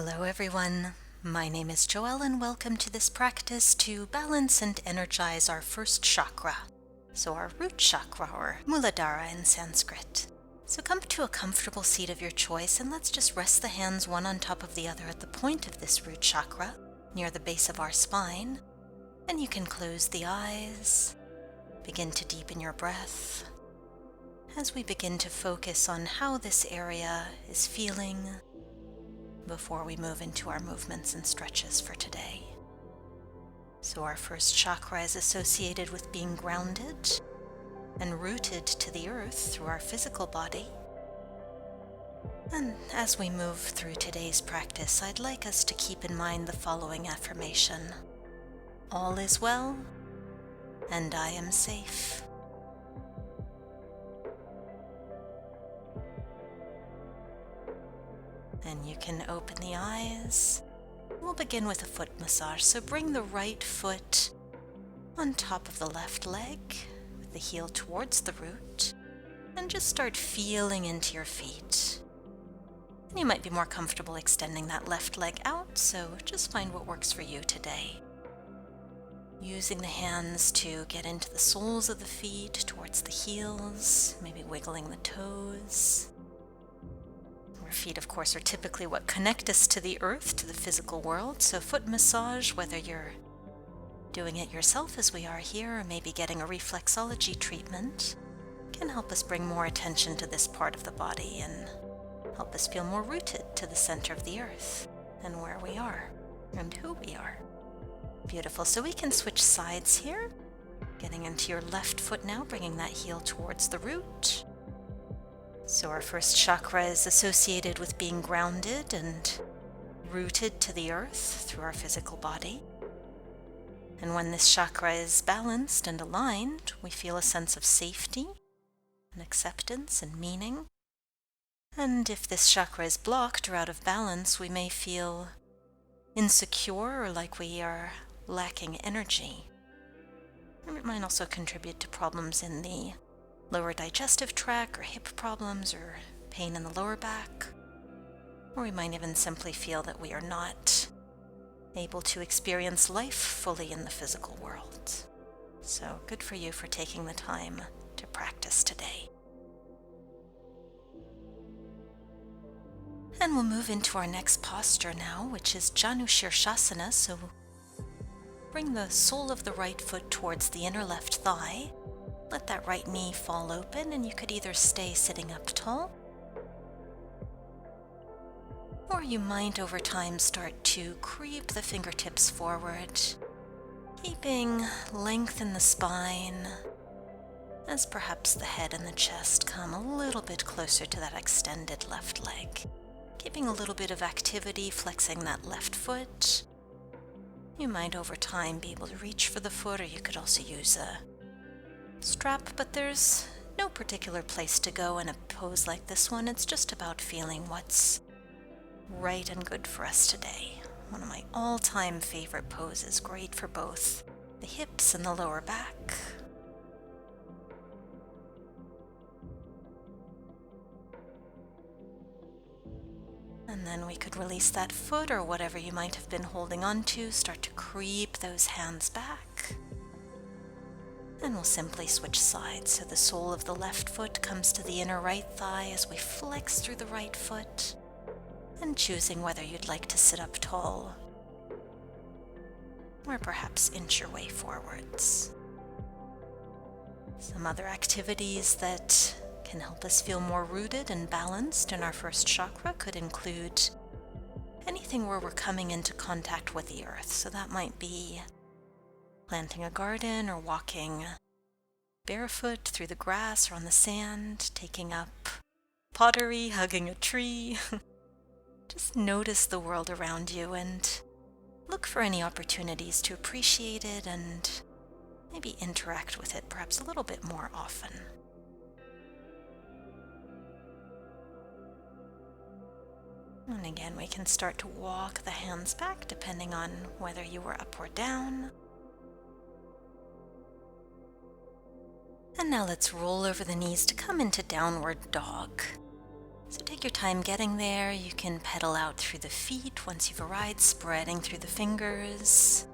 Hello everyone, my name is Joelle and welcome to this practice to balance and energize our first chakra, so our root chakra or muladhara in Sanskrit. So come to a comfortable seat of your choice and let's just rest the hands one on top of the other at the point of this root chakra, near the base of our spine, and you can close the eyes, begin to deepen your breath, as we begin to focus on how this area is feeling before we move into our movements and stretches for today. So our first chakra is associated with being grounded and rooted to the earth through our physical body. And as we move through today's practice, I'd like us to keep in mind the following affirmation: all is well, and I am safe. And you can open the eyes. We'll begin with a foot massage. So bring the right foot on top of the left leg with the heel towards the root and just start feeling into your feet. And you might be more comfortable extending that left leg out, so just find what works for you today. Using the hands to get into the soles of the feet towards the heels, maybe wiggling the toes. Our feet, of course, are typically what connect us to the earth, to the physical world. So foot massage, whether you're doing it yourself as we are here, or maybe getting a reflexology treatment, can help us bring more attention to this part of the body and help us feel more rooted to the center of the earth and where we are and who we are. Beautiful. So we can switch sides here, getting into your left foot now, bringing that heel towards the root. So our first chakra is associated with being grounded and rooted to the earth through our physical body. And when this chakra is balanced and aligned, we feel a sense of safety and acceptance and meaning. And if this chakra is blocked or out of balance, we may feel insecure or like we are lacking energy. And it might also contribute to problems in the lower digestive tract or hip problems or pain in the lower back. Or we might even simply feel that we are not able to experience life fully in the physical world. So good for you for taking the time to practice today. And we'll move into our next posture now, which is Janu Shirshasana. So bring the sole of the right foot towards the inner left thigh. Let that right knee fall open, and you could either stay sitting up tall, or you might over time start to creep the fingertips forward, keeping length in the spine as perhaps the head and the chest come a little bit closer to that extended left leg. Keeping a little bit of activity, flexing that left foot. You might over time be able to reach for the foot, or you could also use a strap, but there's no particular place to go in a pose like this one. It's just about feeling what's right and good for us today. One of my all-time favorite poses, great for both the hips and the lower back. And then we could release that foot or whatever you might have been holding on to, start to creep those hands back. And we'll simply switch sides. So the sole of the left foot comes to the inner right thigh as we flex through the right foot, and choosing whether you'd like to sit up tall or perhaps inch your way forwards. Some other activities that can help us feel more rooted and balanced in our first chakra could include anything where we're coming into contact with the earth. So that might be planting a garden or walking barefoot through the grass or on the sand, taking up pottery, hugging a tree. Just notice the world around you and look for any opportunities to appreciate it and maybe interact with it perhaps a little bit more often. And again, we can start to walk the hands back depending on whether you were up or down. And now let's roll over the knees to come into downward dog. So take your time getting there. You can pedal out through the feet once you've arrived, spreading through the fingers.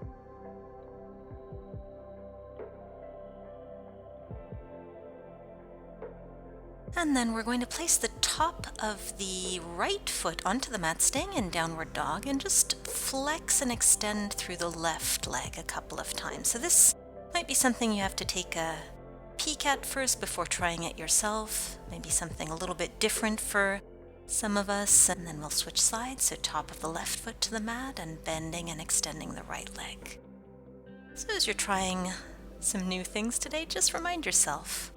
And then we're going to place the top of the right foot onto the mat, staying in downward dog, and just flex and extend through the left leg a couple of times. So this might be something you have to take a peek at first before trying it yourself. Maybe something a little bit different for some of us. And then we'll switch sides. So top of the left foot to the mat and bending and extending the right leg. So as you're trying some new things today, just remind yourself,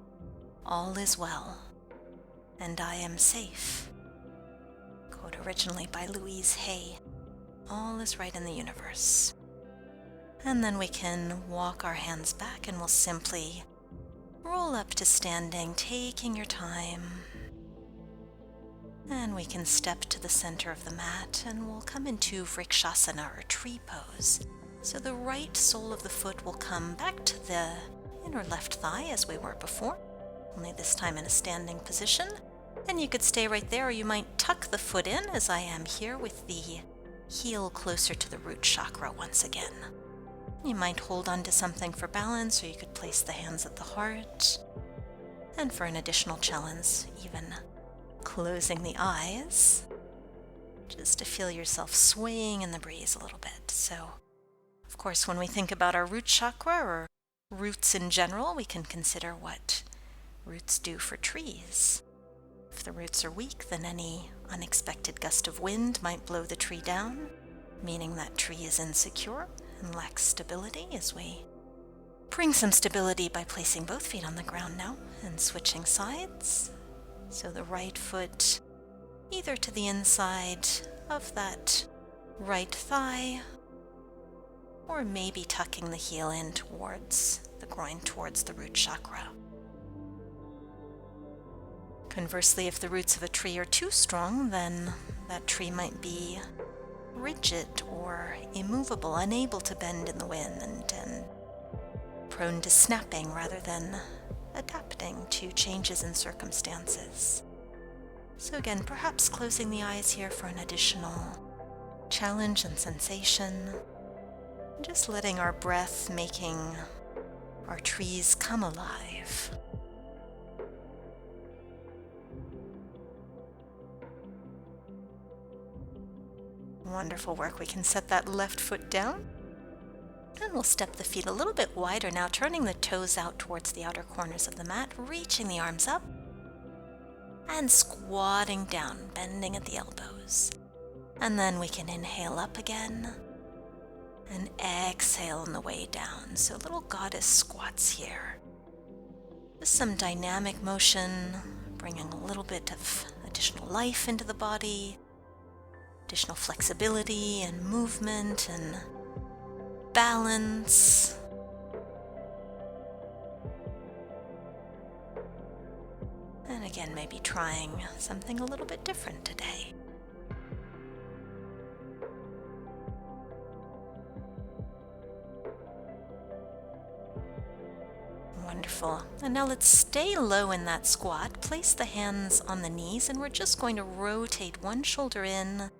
all is well. And I am safe. Quote originally by Louise Hay. All is right in the universe. And then we can walk our hands back and we'll simply roll up to standing, taking your time. And we can step to the center of the mat and we'll come into Vrikshasana or tree pose. So the right sole of the foot will come back to the inner left thigh as we were before, only this time in a standing position. And you could stay right there, or you might tuck the foot in as I am here with the heel closer to the root chakra once again. You might hold on to something for balance, or you could place the hands at the heart. And for an additional challenge, even closing the eyes, just to feel yourself swaying in the breeze a little bit. So, of course, when we think about our root chakra or roots in general, we can consider what roots do for trees. If the roots are weak, then any unexpected gust of wind might blow the tree down, meaning that tree is insecure and lacks stability. As we bring some stability by placing both feet on the ground now and switching sides. So the right foot either to the inside of that right thigh, or maybe tucking the heel in towards the groin, towards the root chakra. Conversely, if the roots of a tree are too strong, then that tree might be rigid or immovable, unable to bend in the wind, and prone to snapping rather than adapting to changes in circumstances. So again, perhaps closing the eyes here for an additional challenge and sensation. Just letting our breath making our trees come alive. Wonderful work. We can set that left foot down. And we'll step the feet a little bit wider now, turning the toes out towards the outer corners of the mat, reaching the arms up, and squatting down, bending at the elbows. And then we can inhale up again, and exhale on the way down. So little goddess squats here. Just some dynamic motion, bringing a little bit of additional life into the body, additional flexibility and movement and balance. And again, maybe trying something a little bit different today. Wonderful. And now let's stay low in that squat. Place the hands on the knees, and we're just going to rotate one shoulder in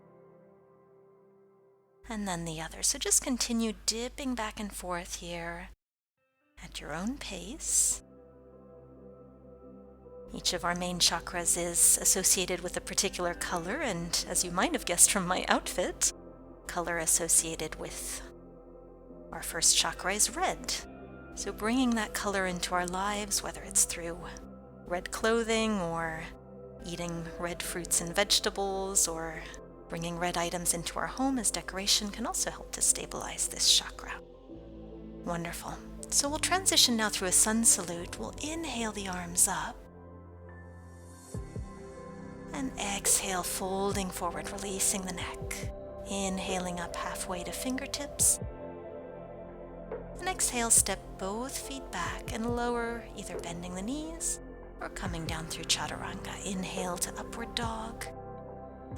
and then the other. So just continue dipping back and forth here at your own pace. Each of our main chakras is associated with a particular color, and as you might have guessed from my outfit, color associated with our first chakra is red. So bringing that color into our lives, whether it's through red clothing or eating red fruits and vegetables or bringing red items into our home as decoration, can also help to stabilize this chakra. Wonderful. So we'll transition now through a sun salute. We'll inhale the arms up and exhale, folding forward, releasing the neck. Inhaling up halfway to fingertips. And exhale, step both feet back and lower, either bending the knees or coming down through chaturanga. Inhale to upward dog.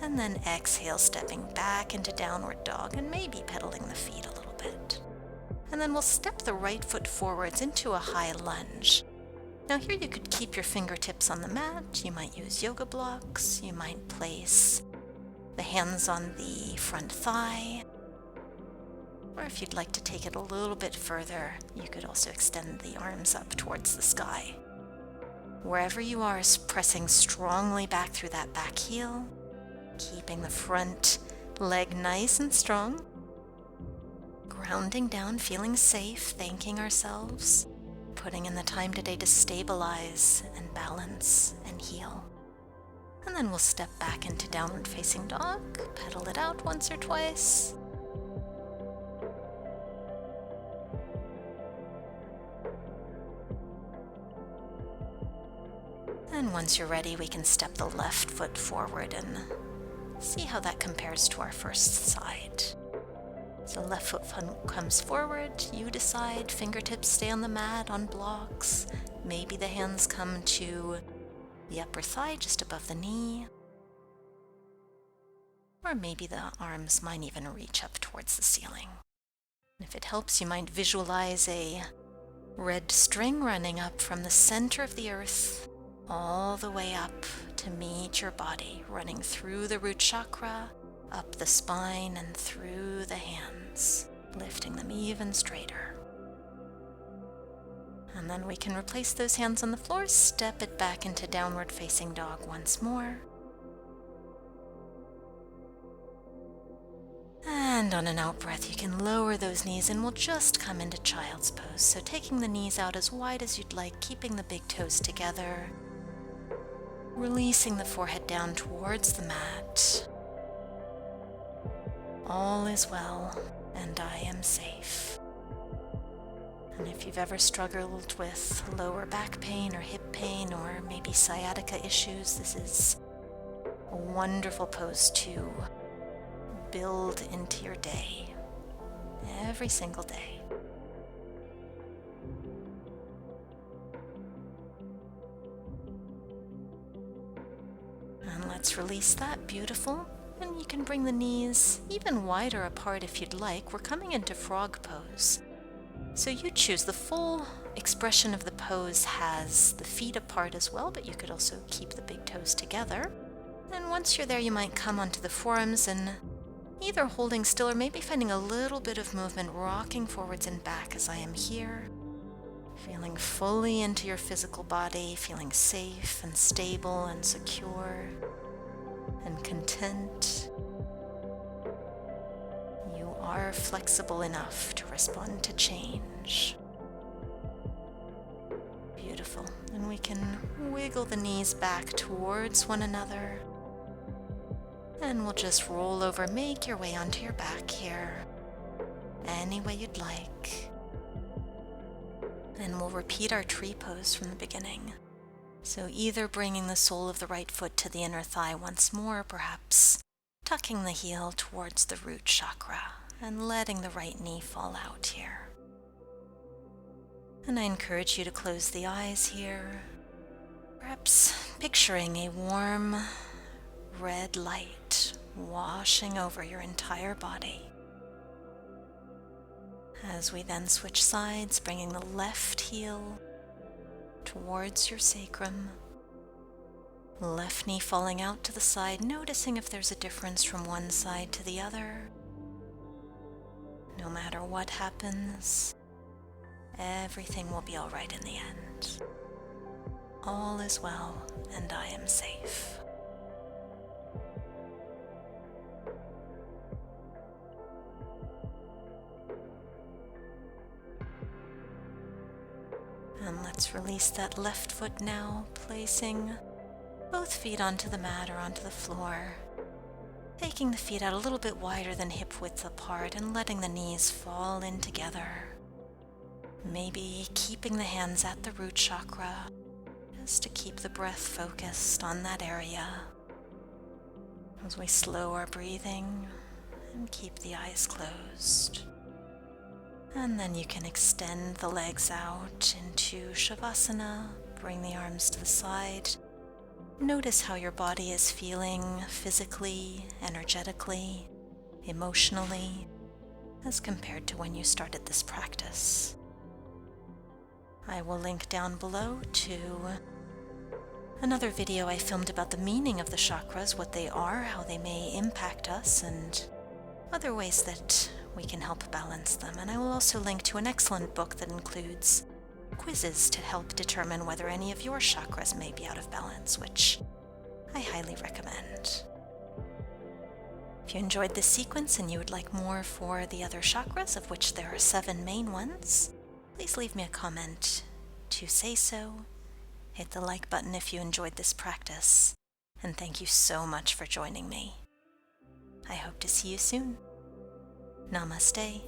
And then exhale, stepping back into downward dog and maybe pedaling the feet a little bit. And then we'll step the right foot forwards into a high lunge. Now here you could keep your fingertips on the mat, you might use yoga blocks, you might place the hands on the front thigh, or if you'd like to take it a little bit further, you could also extend the arms up towards the sky. Wherever you are, is pressing strongly back through that back heel, keeping the front leg nice and strong, grounding down, feeling safe, thanking ourselves, putting in the time today to stabilize and balance and heal. And then we'll step back into downward facing dog, pedal it out once or twice. And once you're ready, we can step the left foot forward and see how that compares to our first side. So left foot comes forward, you decide, fingertips stay on the mat, on blocks. Maybe the hands come to the upper thigh, just above the knee. Or maybe the arms might even reach up towards the ceiling. And if it helps, you might visualize a red string running up from the center of the earth all the way up to meet your body, running through the root chakra, up the spine and through the hands, lifting them even straighter. And then we can replace those hands on the floor, step it back into downward facing dog once more. And on an out breath, you can lower those knees and we'll just come into child's pose. So taking the knees out as wide as you'd like, keeping the big toes together, releasing the forehead down towards the mat. All is well, and I am safe. And if you've ever struggled with lower back pain or hip pain or maybe sciatica issues, this is a wonderful pose to build into your day, every single day. And let's release that, beautiful. And you can bring the knees even wider apart if you'd like. We're coming into frog pose. So you choose. The full expression of the pose has the feet apart as well, but you could also keep the big toes together. And once you're there, you might come onto the forearms and either holding still or maybe finding a little bit of movement, rocking forwards and back as I am here. Feeling fully into your physical body, feeling safe and stable and secure and content. You are flexible enough to respond to change. Beautiful. And we can wiggle the knees back towards one another. And we'll just roll over, make your way onto your back here, any way you'd like. And we'll repeat our tree pose from the beginning. So either bringing the sole of the right foot to the inner thigh once more, perhaps tucking the heel towards the root chakra and letting the right knee fall out here. And I encourage you to close the eyes here, perhaps picturing a warm red light washing over your entire body. As we then switch sides, bringing the left heel towards your sacrum, left knee falling out to the side, noticing if there's a difference from one side to the other. No matter what happens, everything will be all right in the end. All is well, and I am safe. And let's release that left foot now, placing both feet onto the mat or onto the floor, taking the feet out a little bit wider than hip width apart and letting the knees fall in together. Maybe keeping the hands at the root chakra, just to keep the breath focused on that area as we slow our breathing and keep the eyes closed. And then you can extend the legs out into Savasana, bring the arms to the side. Notice how your body is feeling physically, energetically, emotionally, as compared to when you started this practice. I will link down below to another video I filmed about the meaning of the chakras, what they are, how they may impact us, and other ways that we can help balance them. And I will also link to an excellent book that includes quizzes to help determine whether any of your chakras may be out of balance, which I highly recommend. If you enjoyed this sequence and you would like more for the other chakras, of which there are 7 main ones, please leave me a comment to say so. Hit the like button if you enjoyed this practice, and thank you so much for joining me. I hope to see you soon. Namaste.